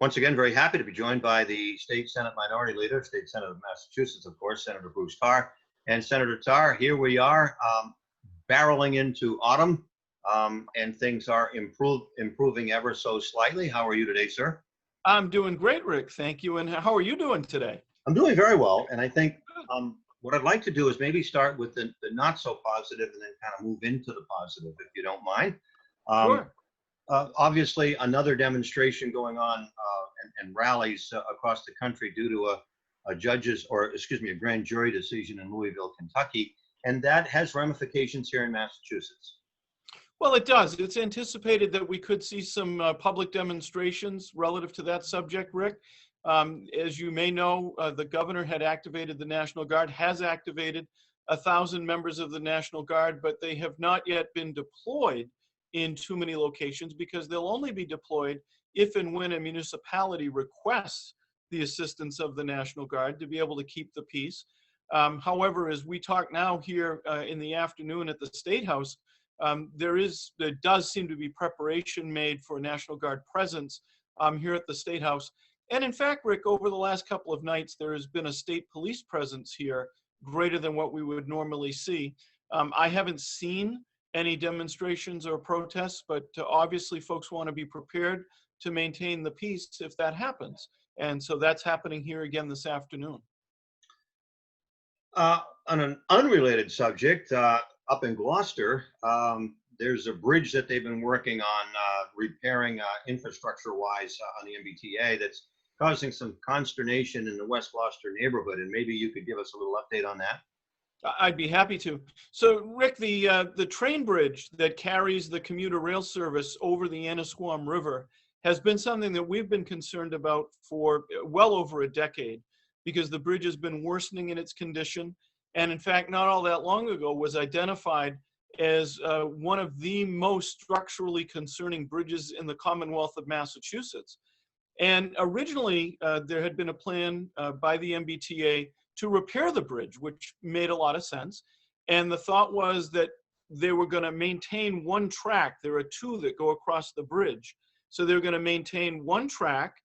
Once again, very happy to be joined by the State Senate Minority Leader, State Senator of Massachusetts, of course, Senator Bruce Tarr. And Senator Tarr, here we are, barreling into autumn, and things are improving ever so slightly. How are you today, sir? I'm doing great, Rick. Thank you. And how are you doing today? I'm doing very well. And I think what I'd like to do is maybe start with the not so positive and then kind of move into the positive, if you don't mind. Sure. Obviously, another demonstration going on and rallies across the country due to a grand jury decision in Louisville, Kentucky, and that has ramifications here in Massachusetts. Well, it does. It's anticipated that we could see some public demonstrations relative to that subject, Rick. As you may know, the governor had activated the National Guard, has activated 1,000 members of the National Guard, but they have not yet been deployed in too many locations because they'll only be deployed if and when a municipality requests the assistance of the National Guard to be able to keep the peace. However, as we talk now here in the afternoon at the State House, there does seem to be preparation made for National Guard presence here at the State House. And in fact, Rick, over the last couple of nights, there has been a state police presence here greater than what we would normally see. I haven't seen any demonstrations or protests, but obviously folks want to be prepared to maintain the peace if that happens. And so that's happening here again this afternoon. On an unrelated subject, up in Gloucester, there's a bridge that they've been working on repairing infrastructure-wise on the MBTA that's causing some consternation in the West Gloucester neighborhood, and maybe you could give us a little update on that. I'd be happy to. So, Rick, the train bridge that carries the commuter rail service over the Annisquam River has been something that we've been concerned about for well over a decade because the bridge has been worsening in its condition. And in fact, not all that long ago was identified as one of the most structurally concerning bridges in the Commonwealth of Massachusetts. And originally, there had been a plan by the MBTA to repair the bridge, which made a lot of sense. And the thought was that they were going to maintain one track. There are two that go across the bridge. So they're going to maintain one track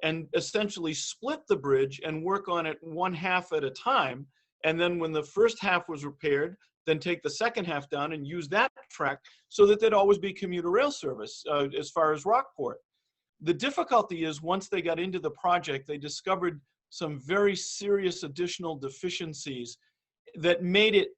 and essentially split the bridge and work on it one half at a time. And then when the first half was repaired, then take the second half down and use that track so that there'd always be commuter rail service as far as Rockport. The difficulty is once they got into the project, they discovered some very serious additional deficiencies that made it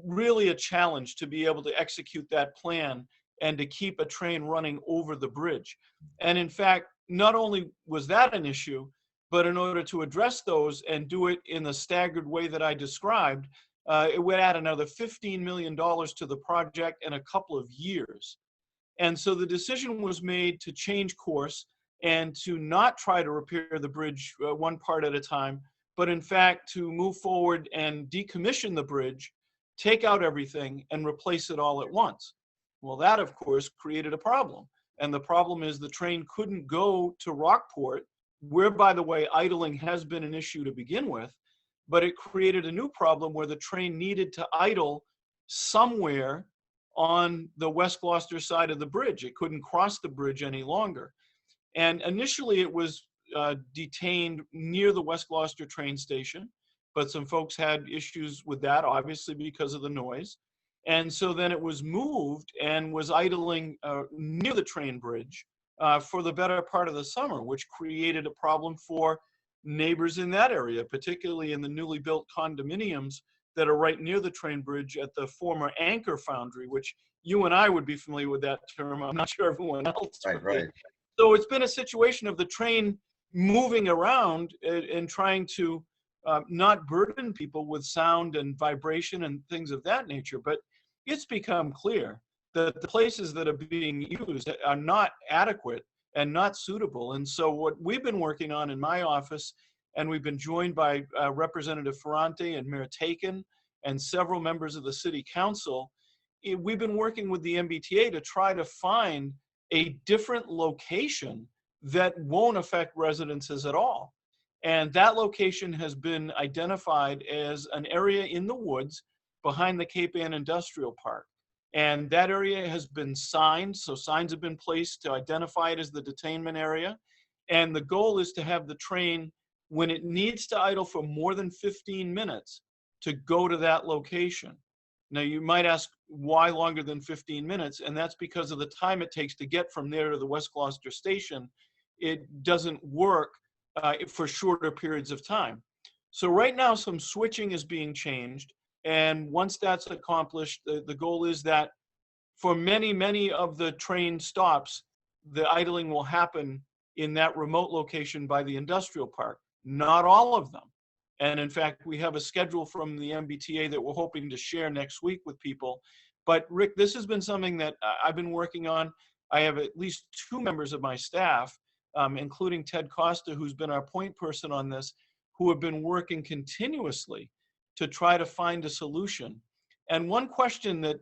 really a challenge to be able to execute that plan and to keep a train running over the bridge. And in fact, not only was that an issue, but in order to address those and do it in the staggered way that I described, it would add another $15 million to the project in a couple of years. And so the decision was made to change course and to not try to repair the bridge one part at a time, but in fact to move forward and decommission the bridge, take out everything and replace it all at once. Well, that of course created a problem. And the problem is the train couldn't go to Rockport, where by the way, idling has been an issue to begin with, but it created a new problem where the train needed to idle somewhere on the West Gloucester side of the bridge. It couldn't cross the bridge any longer. And initially it was detained near the West Gloucester train station, but some folks had issues with that, obviously because of the noise. And so then it was moved and was idling near the train bridge for the better part of the summer, which created a problem for neighbors in that area, particularly in the newly built condominiums that are right near the train bridge at the former Anchor Foundry, which you and I would be familiar with that term. I'm not sure everyone else. Right. So it's been a situation of the train moving around and trying to not burden people with sound and vibration and things of that nature. But it's become clear that the places that are being used are not adequate and not suitable. And so what we've been working on in my office, and we've been joined by Representative Ferrante and Mayor Taken and several members of the City Council, we've been working with the MBTA to try to find a different location that won't affect residences at all. And that location has been identified as an area in the woods behind the Cape Ann Industrial Park. And that area has been signed, so signs have been placed to identify it as the detainment area. And the goal is to have the train, when it needs to idle for more than 15 minutes, to go to that location. Now, you might ask, why longer than 15 minutes? And that's because of the time it takes to get from there to the West Gloucester station. It doesn't work for shorter periods of time. So right now, some switching is being changed. And once that's accomplished, the goal is that for many, many of the train stops, the idling will happen in that remote location by the industrial park. Not all of them. And in fact, we have a schedule from the MBTA that we're hoping to share next week with people. But Rick, this has been something that I've been working on. I have at least 2 members of my staff, including Ted Costa, who's been our point person on this, who have been working continuously to try to find a solution. And one question that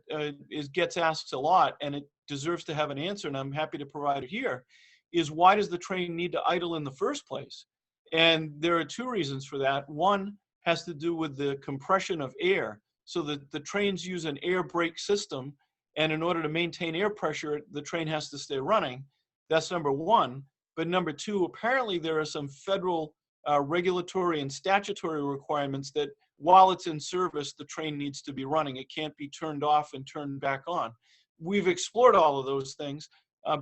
gets asked a lot, and it deserves to have an answer, and I'm happy to provide it here, is why does the train need to idle in the first place? And there are 2 reasons for that. One has to do with the compression of air, so that the trains use an air brake system, and in order to maintain air pressure, the train has to stay running. That's number one. But number 2, apparently there are some federal regulatory and statutory requirements that while it's in service, the train needs to be running. It can't be turned off and turned back on. We've explored all of those things,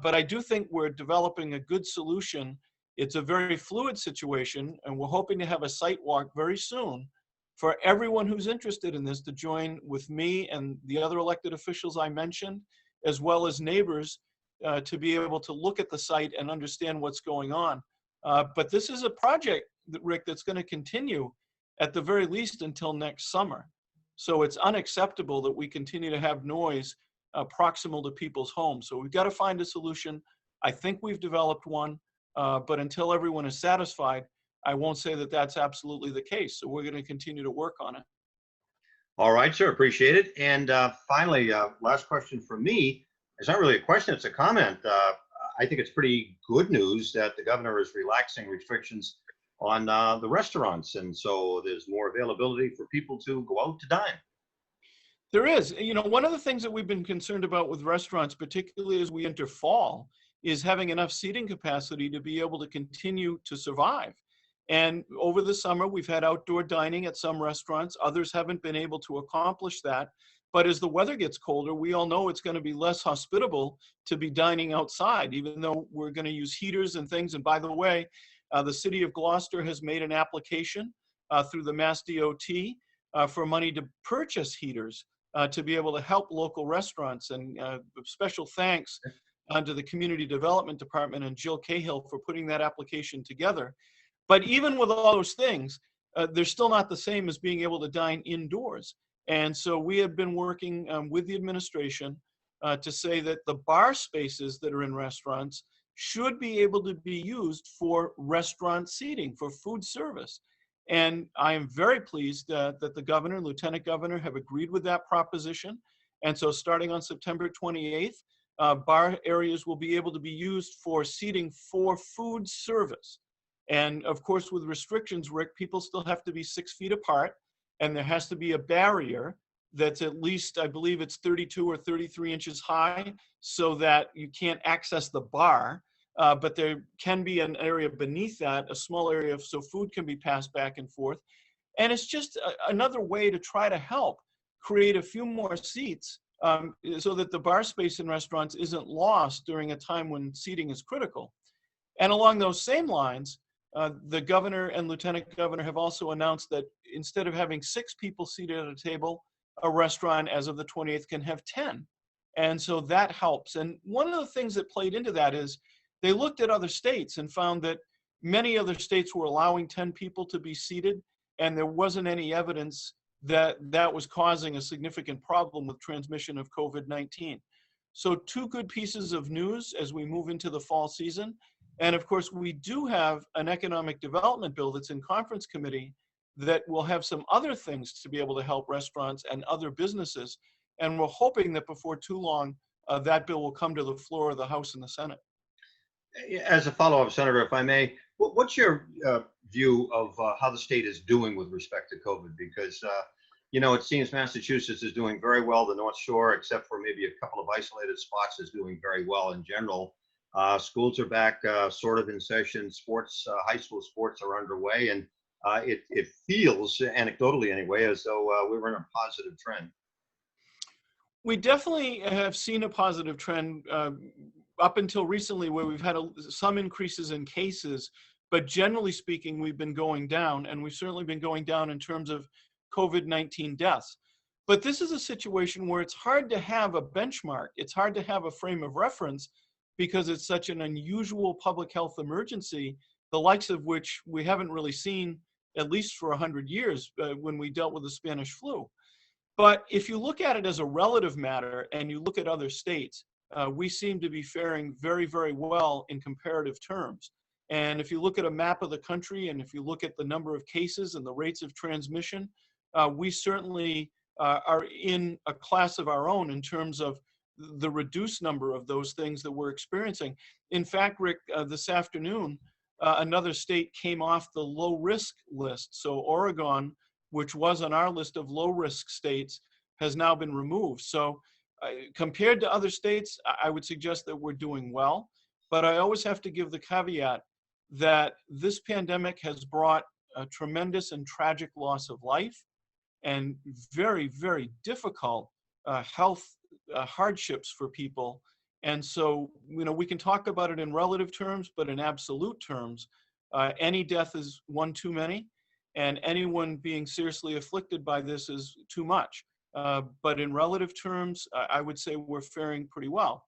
but I do think we're developing a good solution. It's a very fluid situation, and we're hoping to have a site walk very soon for everyone who's interested in this to join with me and the other elected officials I mentioned, as well as neighbors, to be able to look at the site and understand what's going on. But this is a project, Rick, that's going to continue at the very least until next summer. So it's unacceptable that we continue to have noise proximal to people's homes. So we've got to find a solution. I think we've developed one, but until everyone is satisfied, I won't say that that's absolutely the case. So we're going to continue to work on it. All right, sir, appreciate it. And finally, last question from me. It's not really a question, it's a comment. I think it's pretty good news that the governor is relaxing restrictions on the restaurants. And so there's more availability for people to go out to dine. There is. You know, one of the things that we've been concerned about with restaurants, particularly as we enter fall, is having enough seating capacity to be able to continue to survive. And over the summer, we've had outdoor dining at some restaurants. Others haven't been able to accomplish that. But as the weather gets colder, we all know it's going to be less hospitable to be dining outside, even though we're going to use heaters and things. And by the way, the city of Gloucester has made an application through the Mass DOT for money to purchase heaters to be able to help local restaurants. And special thanks to the Community Development Department and Jill Cahill for putting that application together. But even with all those things, they're still not the same as being able to dine indoors. And so we have been working with the administration to say that the bar spaces that are in restaurants should be able to be used for restaurant seating, for food service. And I am very pleased that the governor and lieutenant governor have agreed with that proposition. And so starting on September 28th, bar areas will be able to be used for seating for food service. And of course, with restrictions, Rick, people still have to be 6 feet apart, and there has to be a barrier that's at least, I believe it's 32 or 33 inches high, so that you can't access the bar. But there can be an area beneath that, a small area, so food can be passed back and forth. And it's just another way to try to help create a few more seats so that the bar space in restaurants isn't lost during a time when seating is critical. And along those same lines, the governor and lieutenant governor have also announced that instead of having 6 people seated at a table, a restaurant as of the 28th can have 10. And so that helps. And one of the things that played into that is they looked at other states and found that many other states were allowing 10 people to be seated, and there wasn't any evidence that that was causing a significant problem with transmission of COVID-19. So 2 good pieces of news as we move into the fall season. And of course, we do have an economic development bill that's in conference committee that will have some other things to be able to help restaurants and other businesses. And we're hoping that before too long, that bill will come to the floor of the House and the Senate. As a follow-up, Senator, if I may, what's your view of how the state is doing with respect to COVID? Because, you know, it seems Massachusetts is doing very well. The North Shore, except for maybe a couple of isolated spots, is doing very well in general. Schools are back sort of in session. Sports, high school sports are underway, and it feels, anecdotally anyway, as though we were in a positive trend. We definitely have seen a positive trend up until recently, where we've had some increases in cases, but generally speaking, we've been going down, and we've certainly been going down in terms of COVID-19 deaths. But this is a situation where it's hard to have a benchmark. It's hard to have a frame of reference because it's such an unusual public health emergency, the likes of which we haven't really seen, at least for 100 years, when we dealt with the Spanish flu. But if you look at it as a relative matter and you look at other states, we seem to be faring very, very well in comparative terms. And if you look at a map of the country, and if you look at the number of cases and the rates of transmission, we certainly are in a class of our own in terms of the reduced number of those things that we're experiencing. In fact, Rick, this afternoon, another state came off the low risk list. So Oregon, which was on our list of low-risk states, has now been removed. So compared to other states, I would suggest that we're doing well. But I always have to give the caveat that this pandemic has brought a tremendous and tragic loss of life and very, very difficult health hardships for people. And so, we can talk about it in relative terms, but in absolute terms, any death is one too many. And anyone being seriously afflicted by this is too much. But in relative terms, I would say we're faring pretty well.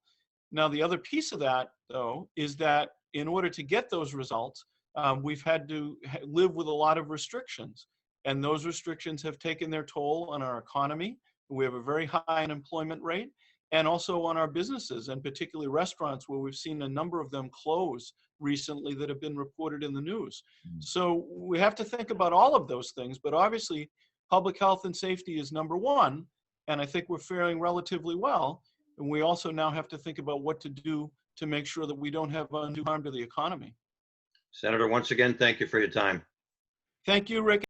Now, the other piece of that, though, is that in order to get those results, we've had to live with a lot of restrictions. And those restrictions have taken their toll on our economy. We have a very high unemployment rate, and also on our businesses, and particularly restaurants, where we've seen a number of them close recently that have been reported in the news. So we have to think about all of those things, but obviously public health and safety is number one, and I think we're faring relatively well. And we also now have to think about what to do to make sure that we don't have undue harm to the economy. Senator, once again, thank you for your time. Thank you, Rick.